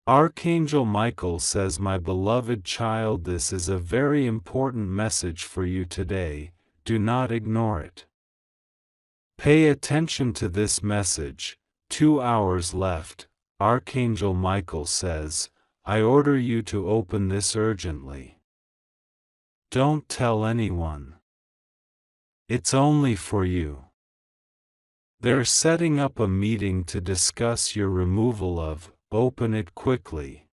Archangel Michael says, "My beloved child, this is a very important message for you today. Do not ignore it. Pay attention to this message. 2 hours left." Archangel Michael says, "I order you to open this urgently. Don't tell anyone. It's only for you. They're setting up a meeting to discuss your removal of. Open it quickly."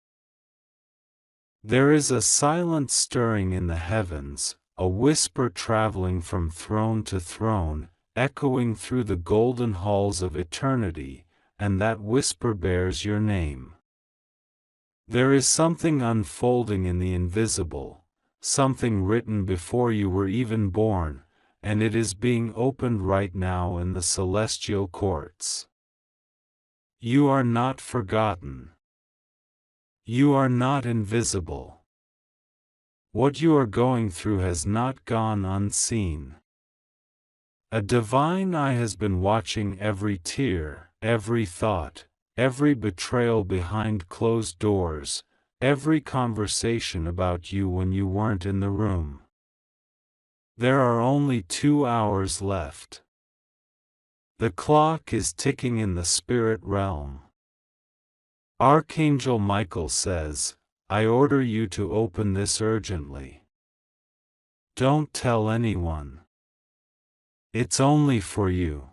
There is a silent stirring in the heavens, a whisper traveling from throne to throne, echoing through the golden halls of eternity, and that whisper bears your name. There is something unfolding in the invisible, something written before you were even born, and it is being opened right now in the celestial courts. You are not forgotten. You are not invisible. What you are going through has not gone unseen. A divine eye has been watching every tear, every thought, every betrayal behind closed doors, every conversation about you when you weren't in the room. There are only 2 hours left. The clock is ticking in the spirit realm. Archangel Michael says, "I order you to open this urgently. Don't tell anyone. It's only for you."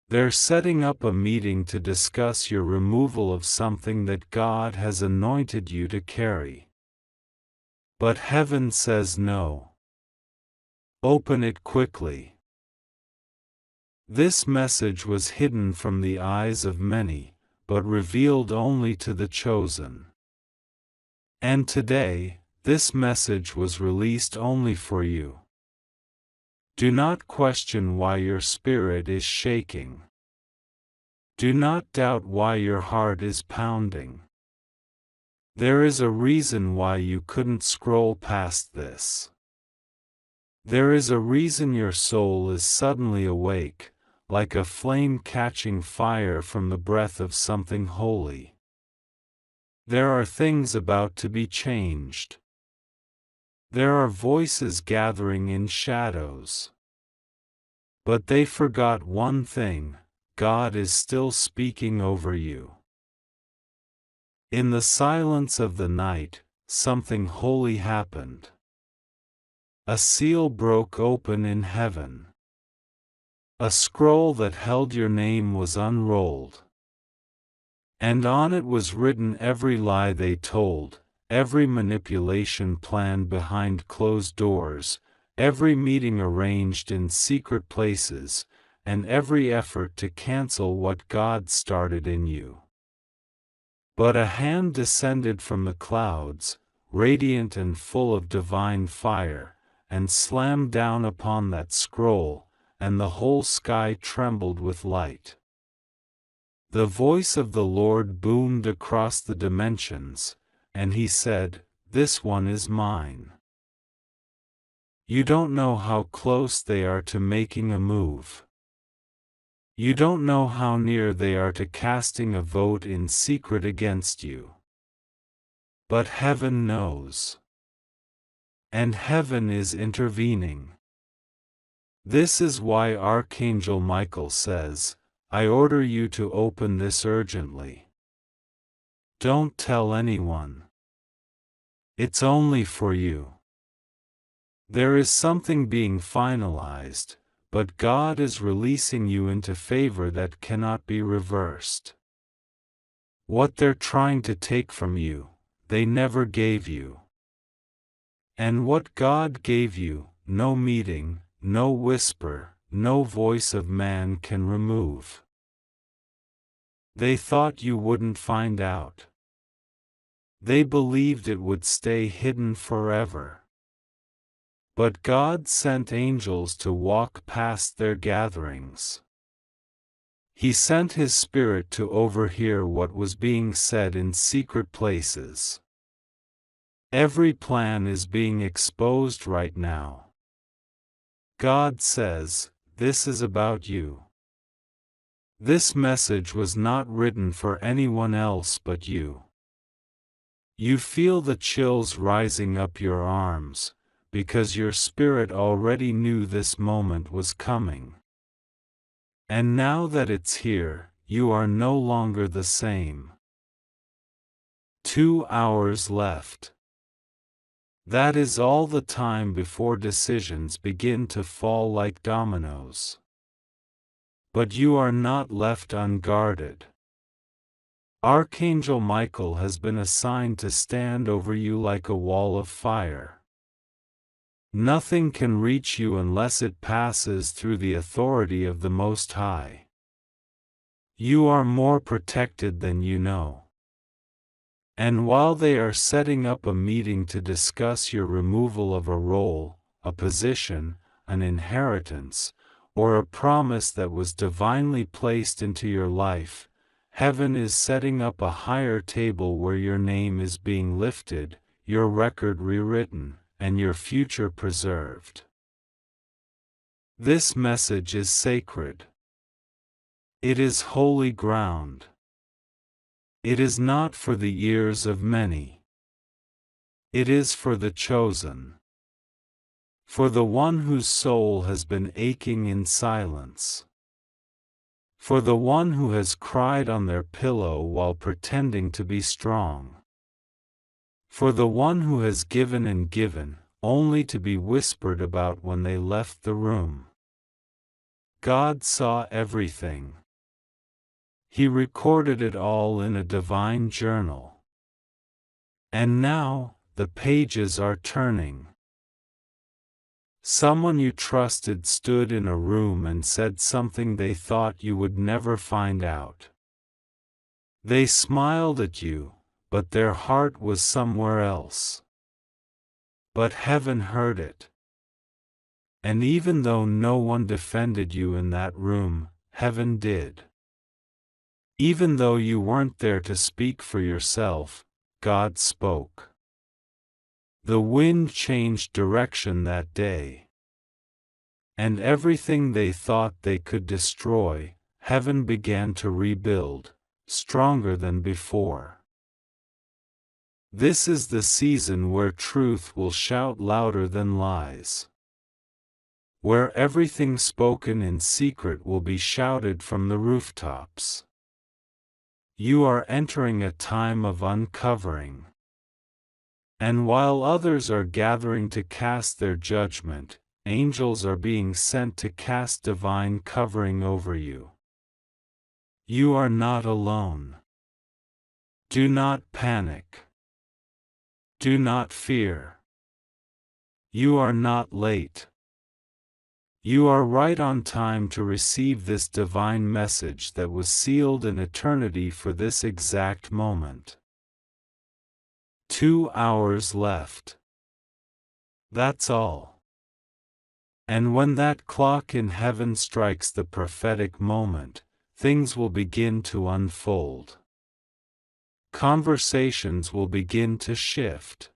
They're setting up a meeting to discuss your removal of something that God has anointed you to carry. But heaven says no. Open it quickly. This message was hidden from the eyes of many, but revealed only to the chosen. And today, this message was released only for you. Do not question why your spirit is shaking. Do not doubt why your heart is pounding. There is a reason why you couldn't scroll past this. There is a reason your soul is suddenly awake, like a flame catching fire from the breath of something holy. There are things about to be changed. There are voices gathering in shadows. But they forgot one thing: God is still speaking over you. In the silence of the night, something holy happened. A seal broke open in heaven. A scroll that held your name was unrolled. And on it was written every lie they told, every manipulation planned behind closed doors, every meeting arranged in secret places, and every effort to cancel what God started in you. But a hand descended from the clouds, radiant and full of divine fire, and slammed down upon that scroll, and the whole sky trembled with light. The voice of the Lord boomed across the dimensions, and he said, "This one is mine." You don't know how close they are to making a move. You don't know how near they are to casting a vote in secret against you. But heaven knows. And heaven is intervening. This is why Archangel Michael says, "I order you to open this urgently. Don't tell anyone. It's only for you." There is something being finalized, but God is releasing you into favor that cannot be reversed. What they're trying to take from you, they never gave you. And what God gave you, no meeting, no whisper, no voice of man can remove. They thought you wouldn't find out. They believed it would stay hidden forever. But God sent angels to walk past their gatherings. He sent His Spirit to overhear what was being said in secret places. Every plan is being exposed right now. God says, "This is about you. This message was not written for anyone else but you. You feel the chills rising up your arms, because your spirit already knew this moment was coming. And now that it's here, you are no longer the same. 2 hours left. That is all the time before decisions begin to fall like dominoes. But you are not left unguarded. Archangel Michael has been assigned to stand over you like a wall of fire. Nothing can reach you unless it passes through the authority of the Most High. You are more protected than you know. And while they are setting up a meeting to discuss your removal of a role, a position, an inheritance, or a promise that was divinely placed into your life, heaven is setting up a higher table where your name is being lifted, your record rewritten, and your future preserved. This message is sacred. It is holy ground. It is not for the ears of many. It is for the chosen. For the one whose soul has been aching in silence. For the one who has cried on their pillow while pretending to be strong. For the one who has given and given, only to be whispered about when they left the room. God saw everything. He recorded it all in a divine journal. And now, the pages are turning. Someone you trusted stood in a room and said something they thought you would never find out. They smiled at you, but their heart was somewhere else. But heaven heard it. And even though no one defended you in that room, heaven did. Even though you weren't there to speak for yourself, God spoke. The wind changed direction that day. And everything they thought they could destroy, heaven began to rebuild, stronger than before. This is the season where truth will shout louder than lies. Where everything spoken in secret will be shouted from the rooftops. You are entering a time of uncovering. And while others are gathering to cast their judgment, angels are being sent to cast divine covering over you. You are not alone. Do not panic. Do not fear. You are not late. You are right on time to receive this divine message that was sealed in eternity for this exact moment. 2 hours left. That's all. And when that clock in heaven strikes the prophetic moment, things will begin to unfold. Conversations will begin to shift.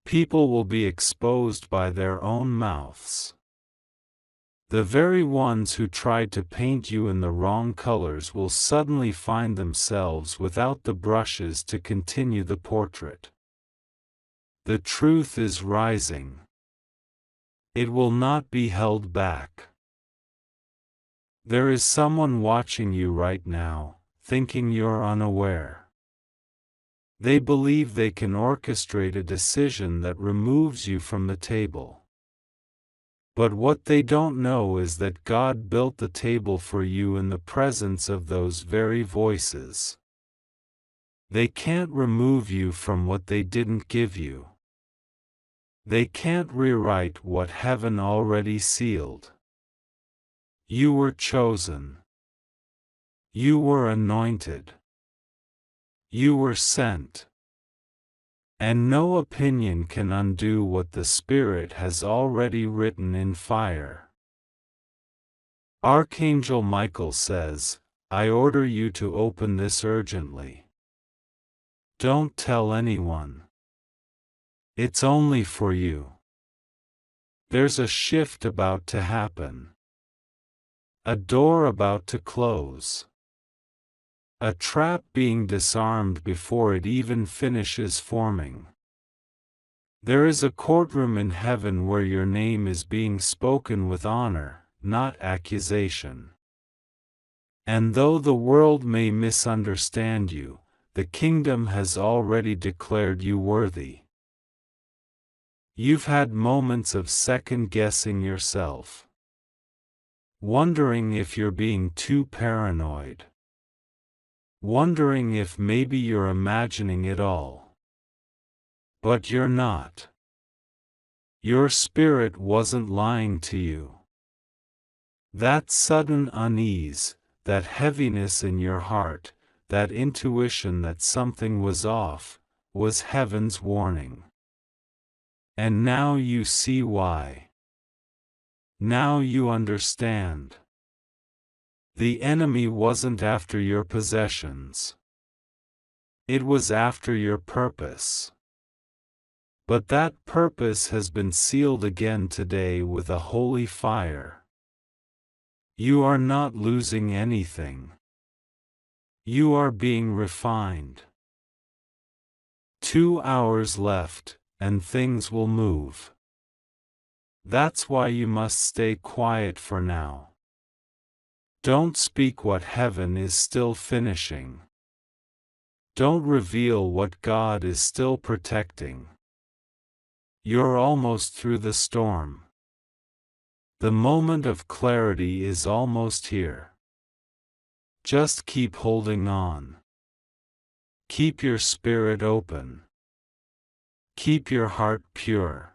People will be exposed by their own mouths. The very ones who tried to paint you in the wrong colors will suddenly find themselves without the brushes to continue the portrait. The truth is rising. It will not be held back. There is someone watching you right now, thinking you're unaware. They believe they can orchestrate a decision that removes you from the table. But what they don't know is that God built the table for you in the presence of those very voices. They can't remove you from what they didn't give you. They can't rewrite what heaven already sealed. You were chosen. You were anointed. You were sent. And no opinion can undo what the Spirit has already written in fire. Archangel Michael says, I order you to open this urgently. Don't tell anyone. It's only for you. There's a shift about to happen. A door about to close. A trap being disarmed before it even finishes forming. There is a courtroom in heaven where your name is being spoken with honor, not accusation. And though the world may misunderstand you, the kingdom has already declared you worthy. You've had moments of second-guessing yourself. Wondering if you're being too paranoid. Wondering if maybe you're imagining it all. But you're not. Your spirit wasn't lying to you. That sudden unease, that heaviness in your heart, that intuition that something was off, was heaven's warning. And now you see why. Now you understand. The enemy wasn't after your possessions. It was after your purpose. But that purpose has been sealed again today with a holy fire. You are not losing anything. You are being refined. 2 hours left, and things will move. That's why you must stay quiet for now. Don't speak what heaven is still finishing. Don't reveal what God is still protecting. You're almost through the storm. The moment of clarity is almost here. Just keep holding on. Keep your spirit open. Keep your heart pure.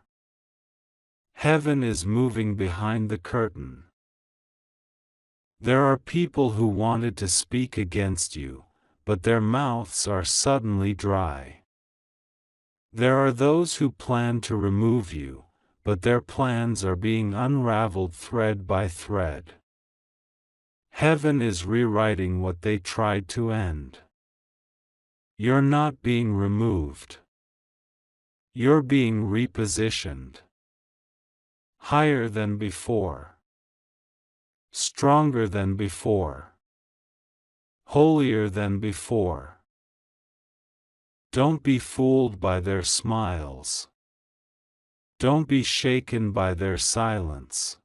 Heaven is moving behind the curtain. There are people who wanted to speak against you, but their mouths are suddenly dry. There are those who plan to remove you, but their plans are being unraveled thread by thread. Heaven is rewriting what they tried to end. You're not being removed. You're being repositioned. Higher than before. Stronger than before. Holier than before. Don't be fooled by their smiles. Don't be shaken by their silence.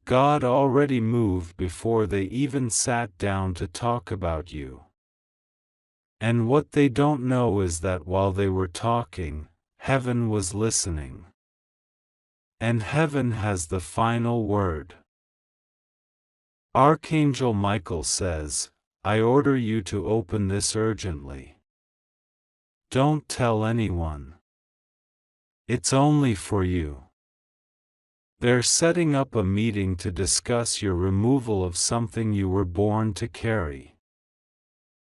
God already moved before they even sat down to talk about you. And what they don't know is that while they were talking, heaven was listening. And heaven has the final word. Archangel Michael says, I order you to open this urgently. Don't tell anyone. It's only for you. They're setting up a meeting to discuss your removal of something you were born to carry.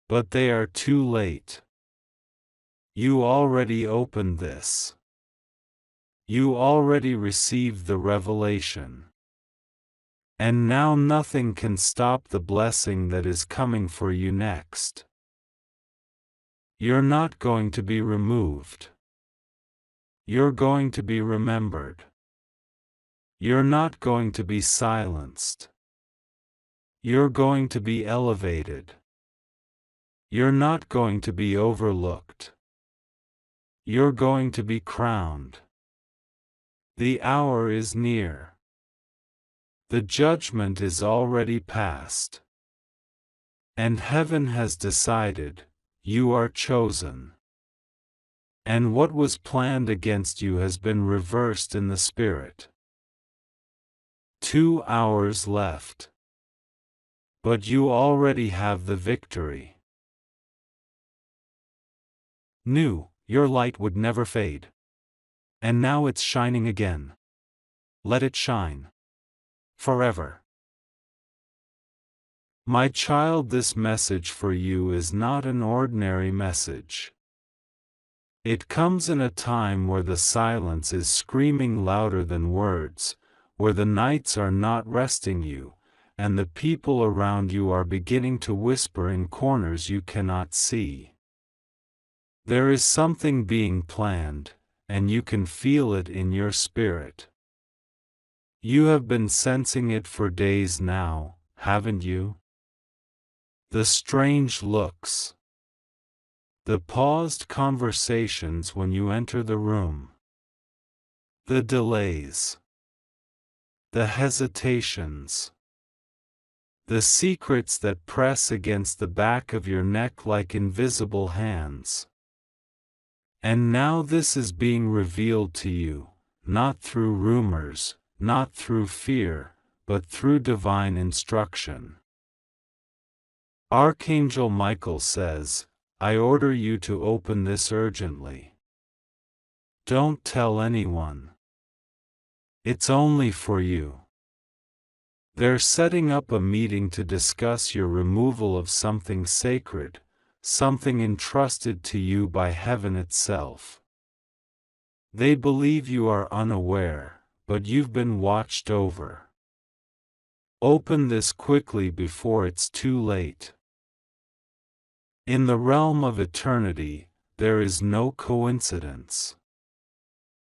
But they are too late. You already opened this. You already received the revelation. And now nothing can stop the blessing that is coming for you next. You're not going to be removed. You're going to be remembered. You're not going to be silenced. You're going to be elevated. You're not going to be overlooked. You're going to be crowned. The hour is near. The judgment is already past. And heaven has decided, you are chosen. And what was planned against you has been reversed in the spirit. 2 hours left. But you already have the victory. New, your light would never fade. And now it's shining again. Let it shine. Forever. My child, this message for you is not an ordinary message. It comes in a time where the silence is screaming louder than words, where the nights are not resting you, and the people around you are beginning to whisper in corners you cannot see. There is something being planned, and you can feel it in your spirit. You have been sensing it for days now, haven't you? The strange looks. The paused conversations when you enter the room. The delays. The hesitations. The secrets that press against the back of your neck like invisible hands. And now this is being revealed to you, not through rumors, not through fear, but through divine instruction. Archangel Michael says, I order you to open this urgently. Don't tell anyone. It's only for you. They're setting up a meeting to discuss your removal of something sacred, something entrusted to you by heaven itself. They believe you are unaware, but you've been watched over. Open this quickly before it's too late. In the realm of eternity, there is no coincidence.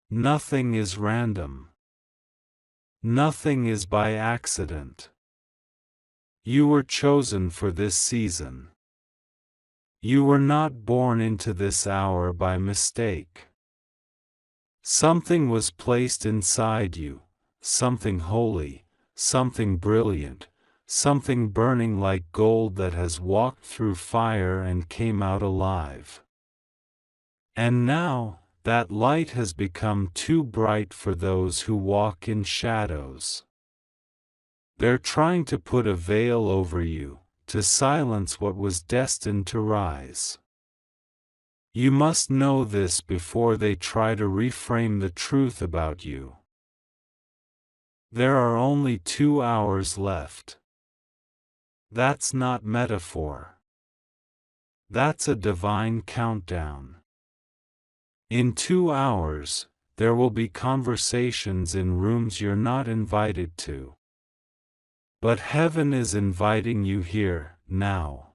Nothing is random. Nothing is by accident. You were chosen for this season. You were not born into this hour by mistake. Something was placed inside you, something holy, something brilliant, something burning like gold that has walked through fire and came out alive. And now, that light has become too bright for those who walk in shadows. They're trying to put a veil over you, to silence what was destined to rise. You must know this before they try to reframe the truth about you. There are only 2 hours left. That's not metaphor. That's a divine countdown. In 2 hours, there will be conversations in rooms you're not invited to. But heaven is inviting you here, now.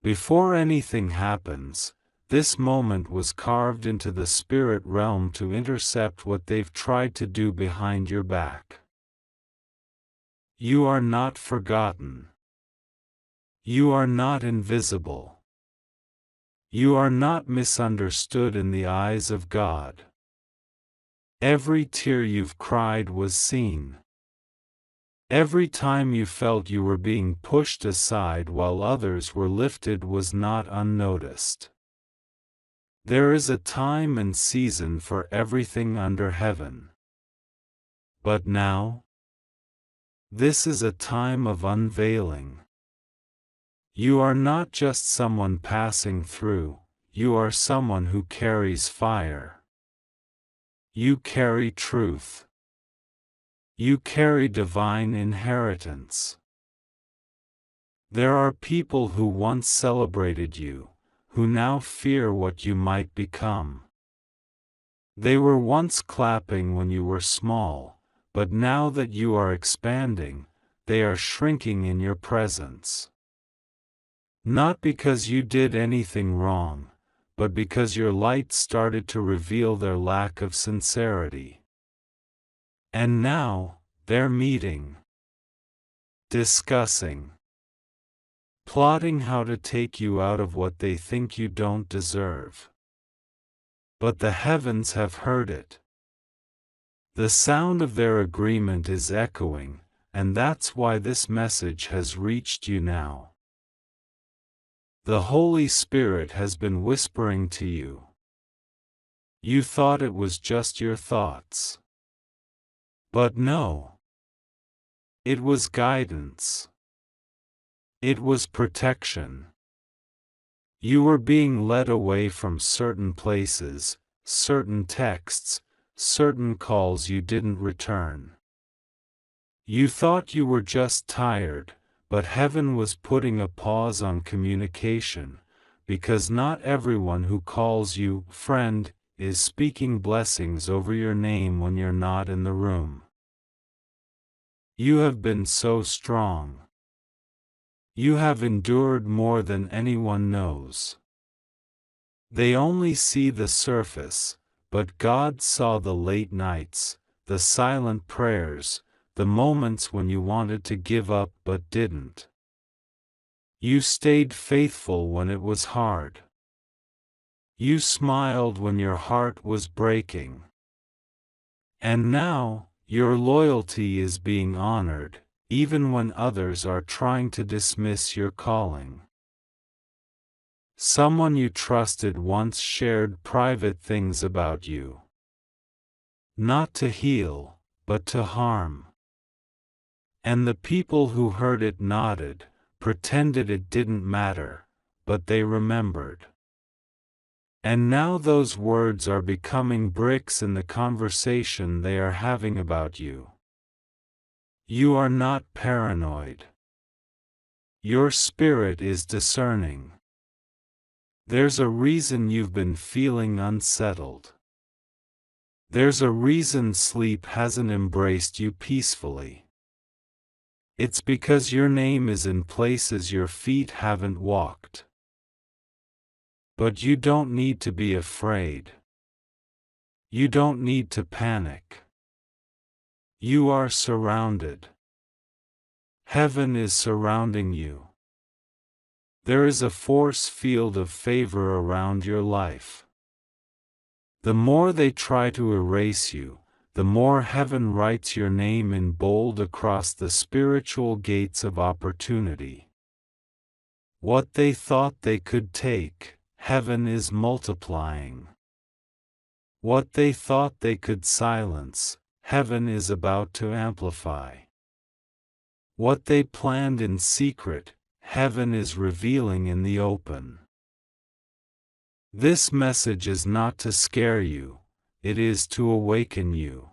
Before anything happens, this moment was carved into the spirit realm to intercept what they've tried to do behind your back. You are not forgotten. You are not invisible. You are not misunderstood in the eyes of God. Every tear you've cried was seen. Every time you felt you were being pushed aside while others were lifted was not unnoticed. There is a time and season for everything under heaven. But now? This is a time of unveiling. You are not just someone passing through, you are someone who carries fire. You carry truth. You carry divine inheritance. There are people who once celebrated you, who now fear what you might become. They were once clapping when you were small, but now that you are expanding, they are shrinking in your presence. Not because you did anything wrong, but because your light started to reveal their lack of sincerity. And now, they're meeting, discussing, plotting how to take you out of what they think you don't deserve. But the heavens have heard it. The sound of their agreement is echoing, and that's why this message has reached you now. The Holy Spirit has been whispering to you. You thought it was just your thoughts. But no. It was guidance. It was protection. You were being led away from certain places, certain texts, certain calls you didn't return. You thought you were just tired, but heaven was putting a pause on communication, because not everyone who calls you friend is speaking blessings over your name when you're not in the room. You have been so strong. You have endured more than anyone knows. They only see the surface, but God saw the late nights, the silent prayers, the moments when you wanted to give up but didn't. You stayed faithful when it was hard. You smiled when your heart was breaking. And now, your loyalty is being honored, even when others are trying to dismiss your calling. Someone you trusted once shared private things about you. Not to heal, but to harm. And the people who heard it nodded, pretended it didn't matter, but they remembered. And now those words are becoming bricks in the conversation they are having about you. You are not paranoid. Your spirit is discerning. There's a reason you've been feeling unsettled. There's a reason sleep hasn't embraced you peacefully. It's because your name is in places your feet haven't walked. But you don't need to be afraid. You don't need to panic. You are surrounded. Heaven is surrounding you. There is a force field of favor around your life. The more they try to erase you, the more heaven writes your name in bold across the spiritual gates of opportunity. What they thought they could take, heaven is multiplying. What they thought they could silence, heaven is about to amplify. What they planned in secret, heaven is revealing in the open. This message is not to scare you, it is to awaken you.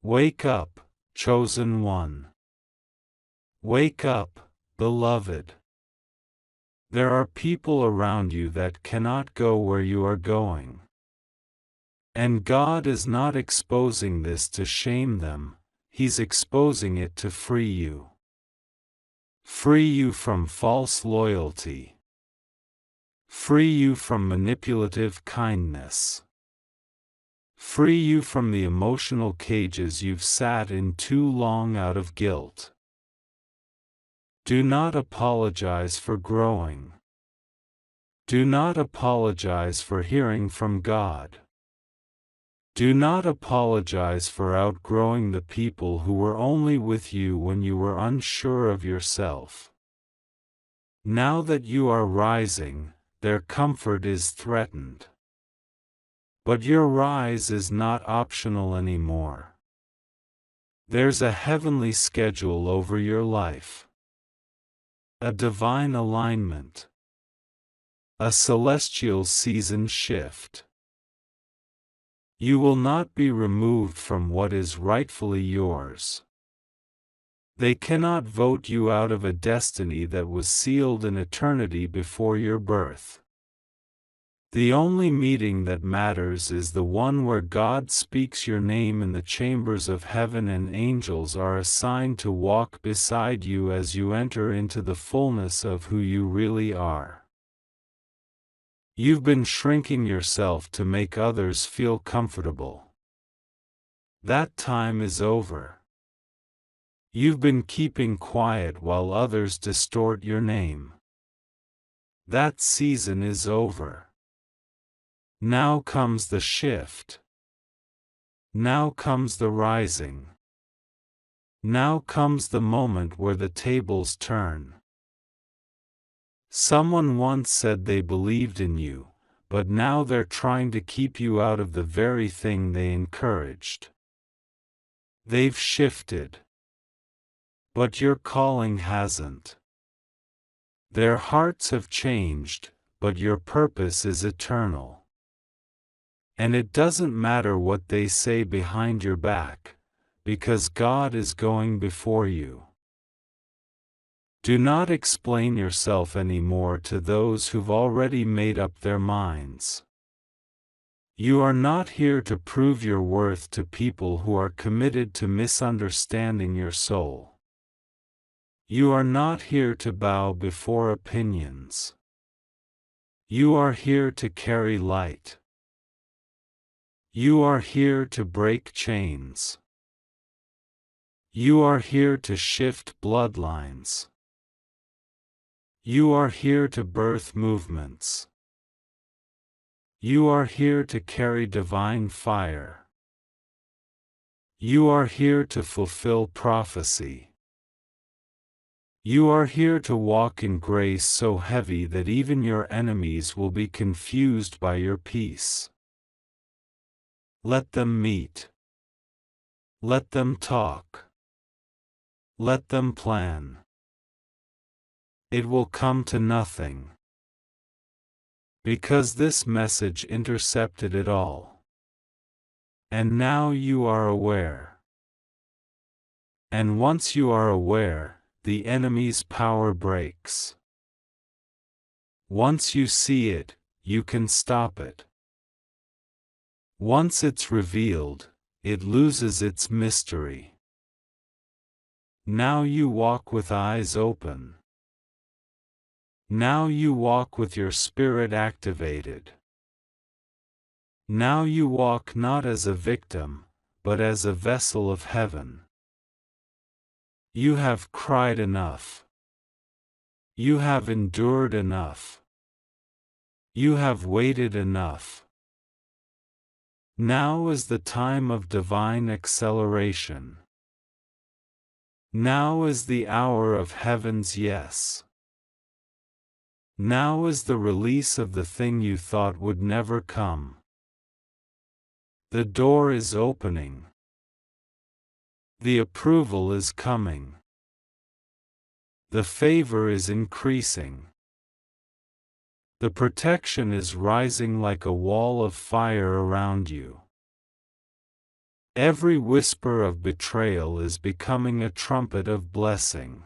Wake up, chosen one. Wake up, beloved. There are people around you that cannot go where you are going. And God is not exposing this to shame them, He's exposing it to free you. Free you from false loyalty. Free you from manipulative kindness. Free you from the emotional cages you've sat in too long out of guilt. Do not apologize for growing. Do not apologize for hearing from God. Do not apologize for outgrowing the people who were only with you when you were unsure of yourself. Now that you are rising, their comfort is threatened. But your rise is not optional anymore. There's a heavenly schedule over your life. A divine alignment. A celestial season shift. You will not be removed from what is rightfully yours. They cannot vote you out of a destiny that was sealed in eternity before your birth. The only meeting that matters is the one where God speaks your name in the chambers of heaven and angels are assigned to walk beside you as you enter into the fullness of who you really are. You've been shrinking yourself to make others feel comfortable. That time is over. You've been keeping quiet while others distort your name. That season is over. Now comes the shift. Now comes the rising. Now comes the moment where the tables turn. Someone once said they believed in you, but now they're trying to keep you out of the very thing they encouraged. They've shifted. But your calling hasn't. Their hearts have changed, but your purpose is eternal. And it doesn't matter what they say behind your back, because God is going before you. Do not explain yourself anymore to those who've already made up their minds. You are not here to prove your worth to people who are committed to misunderstanding your soul. You are not here to bow before opinions. You are here to carry light. You are here to break chains. You are here to shift bloodlines. You are here to birth movements. You are here to carry divine fire. You are here to fulfill prophecy. You are here to walk in grace so heavy that even your enemies will be confused by your peace. Let them meet. Let them talk. Let them plan. It will come to nothing. Because this message intercepted it all. And now you are aware. And once you are aware, the enemy's power breaks. Once you see it, you can stop it. Once it's revealed, it loses its mystery. Now you walk with eyes open. Now you walk with your spirit activated. Now you walk not as a victim, but as a vessel of heaven. You have cried enough. You have endured enough. You have waited enough. Now is the time of divine acceleration. Now is the hour of heaven's yes. Now is the release of the thing you thought would never come. The door is opening. The approval is coming. The favor is increasing. The protection is rising like a wall of fire around you. Every whisper of betrayal is becoming a trumpet of blessing.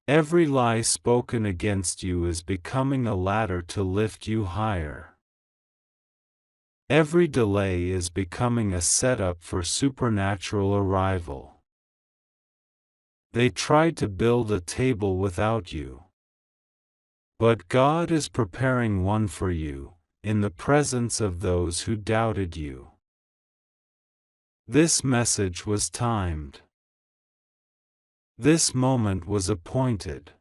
Every lie spoken against you is becoming a ladder to lift you higher. Every delay is becoming a setup for supernatural arrival. They tried to build a table without you. But God is preparing one for you, in the presence of those who doubted you. This message was timed. This moment was appointed.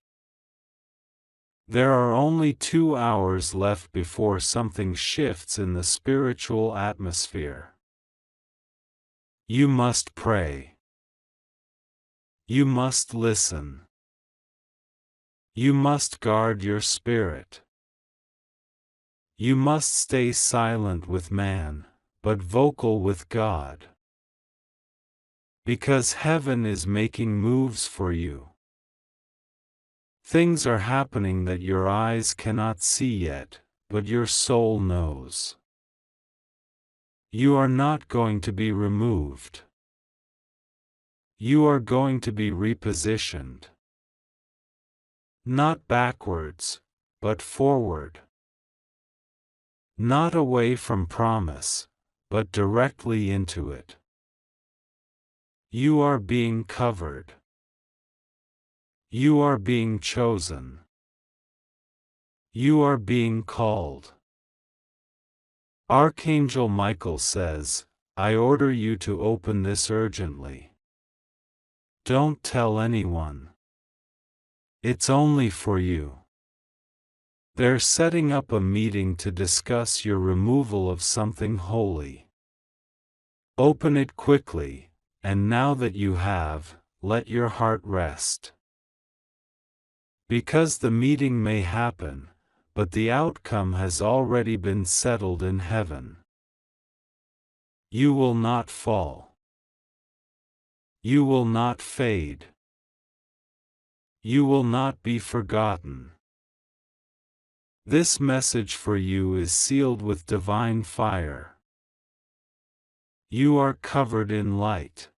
There are only 2 hours left before something shifts in the spiritual atmosphere. You must pray. You must listen. You must guard your spirit. You must stay silent with man, but vocal with God. Because heaven is making moves for you. Things are happening that your eyes cannot see yet, but your soul knows. You are not going to be removed. You are going to be repositioned. Not backwards, but forward. Not away from promise, but directly into it. You are being covered. You are being chosen. You are being called. Archangel Michael says, I order you to open this urgently. Don't tell anyone. It's only for you. They're setting up a meeting to discuss your removal of something holy. Open it quickly, and now that you have, let your heart rest. Because the meeting may happen, but the outcome has already been settled in heaven. You will not fall. You will not fade. You will not be forgotten. This message for you is sealed with divine fire. You are covered in light.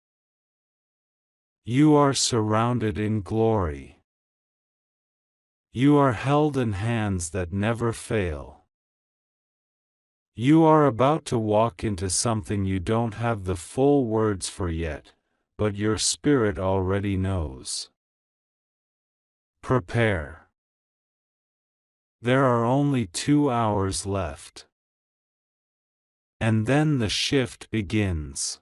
You are surrounded in glory. You are held in hands that never fail. You are about to walk into something you don't have the full words for yet, but your spirit already knows. Prepare. There are only 2 hours left. And then the shift begins.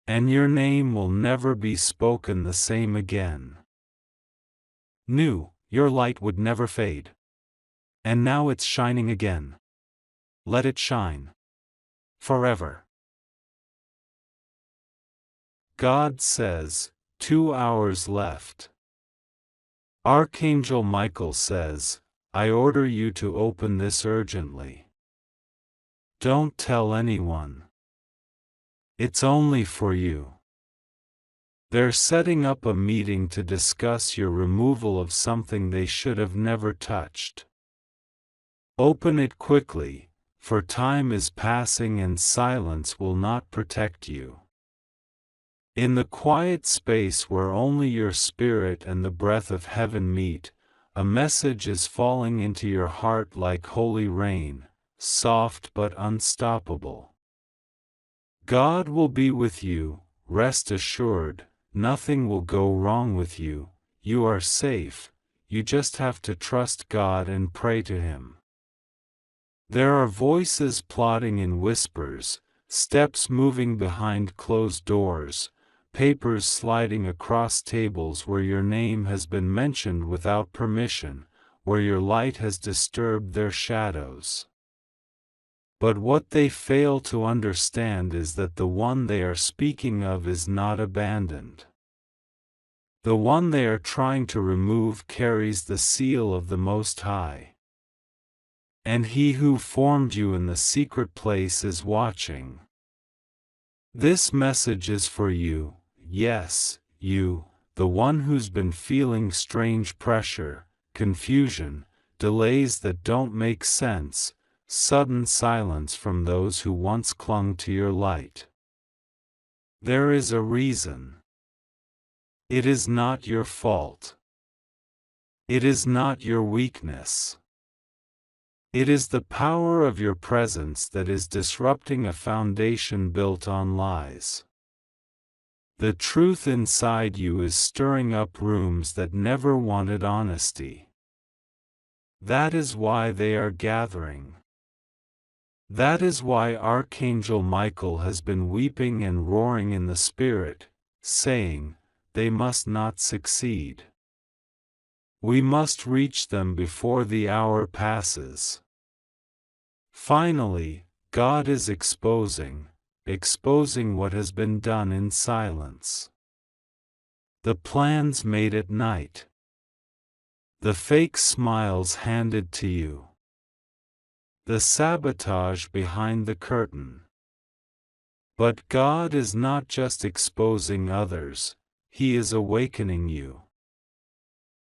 And your name will never be spoken the same again. Your light would never fade. And now it's shining again. Let it shine. Forever. God says, 2 hours left. Archangel Michael says, I order you to open this urgently. Don't tell anyone. It's only for you. They're setting up a meeting to discuss your removal of something they should have never touched. Open it quickly, for time is passing and silence will not protect you. In the quiet space where only your spirit and the breath of heaven meet, a message is falling into your heart like holy rain, soft but unstoppable. God will be with you, rest assured, nothing will go wrong with you, you are safe, you just have to trust God and pray to Him. There are voices plotting in whispers, steps moving behind closed doors, papers sliding across tables where your name has been mentioned without permission, where your light has disturbed their shadows. But what they fail to understand is that the one they are speaking of is not abandoned. The one they are trying to remove carries the seal of the Most High. And He who formed you in the secret place is watching. This message is for you, yes, you, the one who's been feeling strange pressure, confusion, delays that don't make sense, sudden silence from those who once clung to your light. There is a reason. It is not your fault. It is not your weakness. It is the power of your presence that is disrupting a foundation built on lies. The truth inside you is stirring up rooms that never wanted honesty. That is why they are gathering. That is why Archangel Michael has been weeping and roaring in the spirit, saying, they must not succeed. We must reach them before the hour passes. Finally, God is exposing what has been done in silence. The plans made at night. The fake smiles handed to you. The sabotage behind the curtain. But God is not just exposing others, He is awakening you.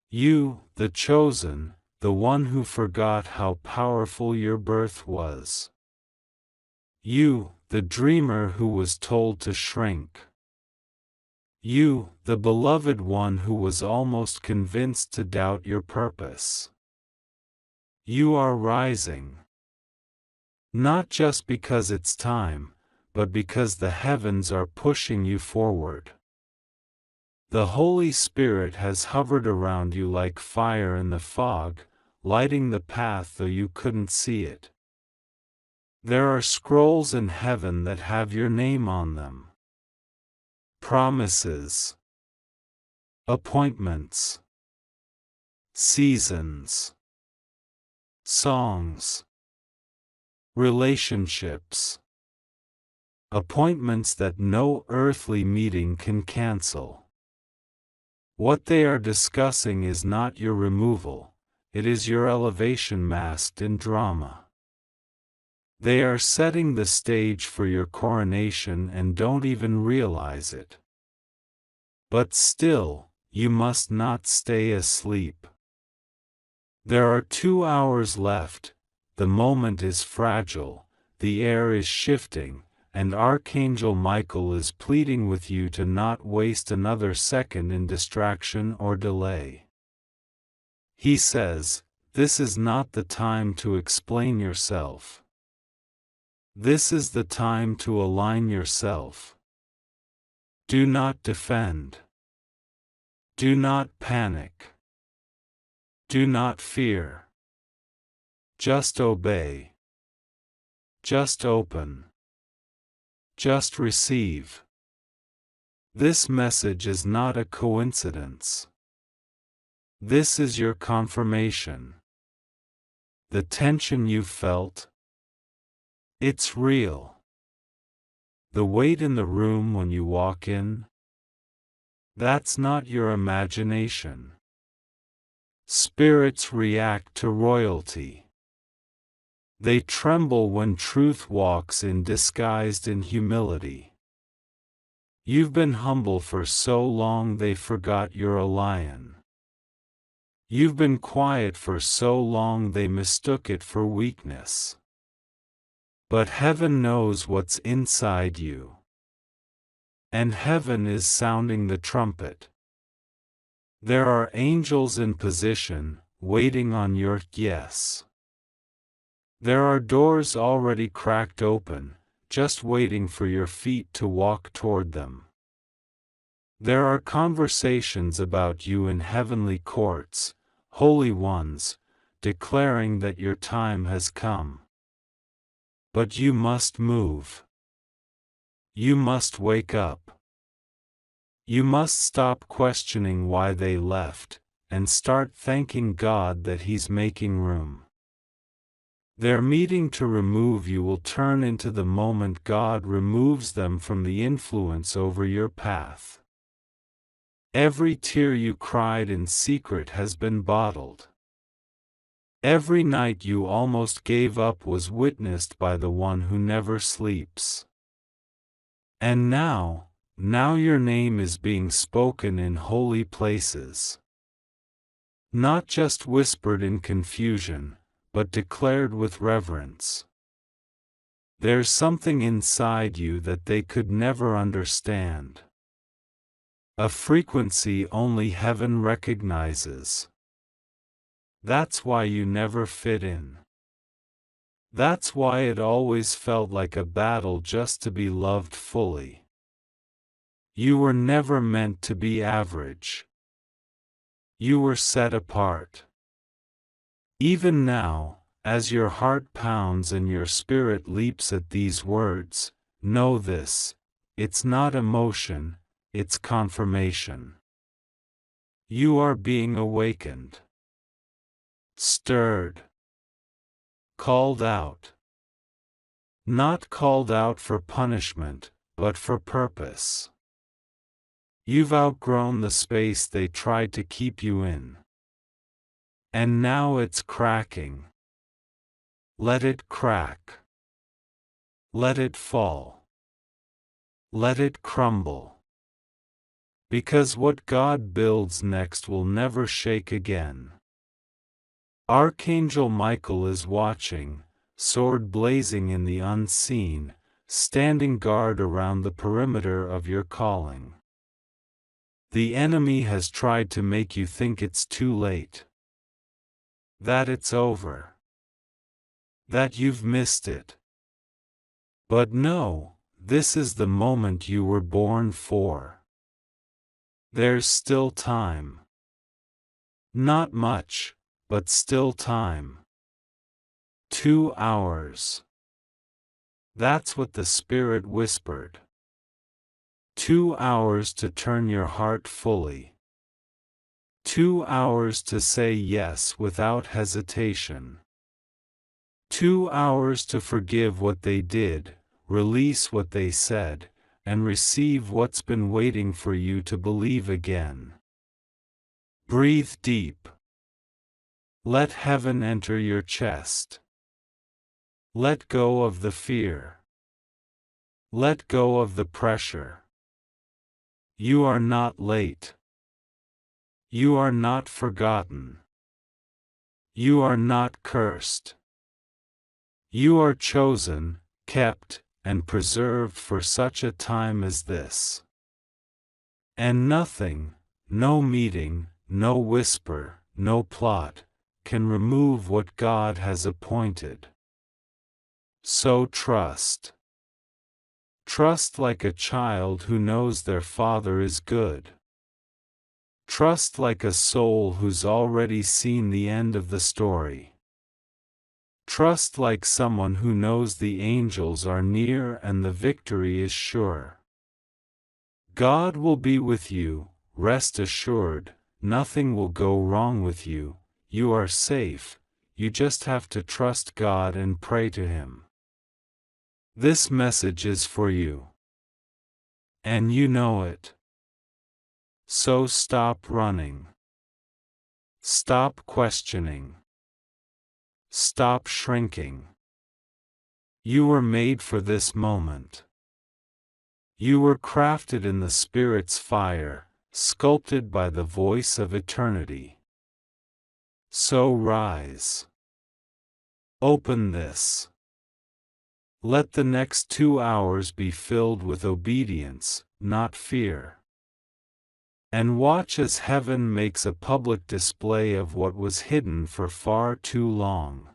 You, the chosen, the one who forgot how powerful your birth was. You, the dreamer who was told to shrink. You, the beloved one who was almost convinced to doubt your purpose. You are rising. Not just because it's time, but because the heavens are pushing you forward. The Holy Spirit has hovered around you like fire in the fog, lighting the path though you couldn't see it. There are scrolls in heaven that have your name on them. Promises. Appointments. Seasons. Songs. Relationships. Appointments that no earthly meeting can cancel. What they are discussing is not your removal, it is your elevation masked in drama. They are setting the stage for your coronation and don't even realize it. But still, you must not stay asleep. There are 2 hours left, the moment is fragile, the air is shifting, and Archangel Michael is pleading with you to not waste another second in distraction or delay. He says, this is not the time to explain yourself. This is the time to align yourself. Do not defend. Do not panic. Do not fear. Just obey. Just open. Just receive. This message is not a coincidence. This is your confirmation. The tension you felt, it's real. The weight in the room when you walk in, that's not your imagination. Spirits react to royalty. They tremble when truth walks in disguised in humility. You've been humble for so long they forgot you're a lion. You've been quiet for so long they mistook it for weakness. But heaven knows what's inside you. And heaven is sounding the trumpet. There are angels in position, waiting on your yes. There are doors already cracked open, just waiting for your feet to walk toward them. There are conversations about you in heavenly courts, holy ones, declaring that your time has come. But you must move. You must wake up. You must stop questioning why they left, and start thanking God that He's making room. Their meeting to remove you will turn into the moment God removes them from the influence over your path. Every tear you cried in secret has been bottled. Every night you almost gave up was witnessed by the one who never sleeps. And now your name is being spoken in holy places. Not just whispered in confusion, but declared with reverence. There's something inside you that they could never understand. A frequency only heaven recognizes. That's why you never fit in. That's why it always felt like a battle just to be loved fully. You were never meant to be average. You were set apart. Even now, as your heart pounds and your spirit leaps at these words, know this: it's not emotion, it's confirmation. You are being awakened, stirred, called out. Not called out for punishment, but for purpose. You've outgrown the space they tried to keep you in. And now it's cracking. Let it crack. Let it fall. Let it crumble. Because what God builds next will never shake again. Archangel Michael is watching, sword blazing in the unseen, standing guard around the perimeter of your calling. The enemy has tried to make you think it's too late. That it's over. That you've missed it. But no, this is the moment you were born for. There's still time. Not much, but still time. 2 hours. That's what the Spirit whispered. 2 hours to turn your heart fully. 2 hours to say yes without hesitation. 2 hours to forgive what they did, release what they said, and receive what's been waiting for you to believe again. Breathe deep. Let heaven enter your chest. Let go of the fear. Let go of the pressure. You are not late. You are not forgotten. You are not cursed. You are chosen, kept, and preserved for such a time as this. And nothing, no meeting, no whisper, no plot, can remove what God has appointed. So trust. Trust like a child who knows their father is good. Trust like a soul who's already seen the end of the story. Trust like someone who knows the angels are near and the victory is sure. God will be with you, rest assured, nothing will go wrong with you, you are safe, you just have to trust God and pray to Him. This message is for you. And you know it. So stop running. Stop questioning. Stop shrinking. You were made for this moment. You were crafted in the Spirit's fire, sculpted by the voice of eternity. So rise. Open this. Let the next 2 hours be filled with obedience, not fear. And watch as heaven makes a public display of what was hidden for far too long.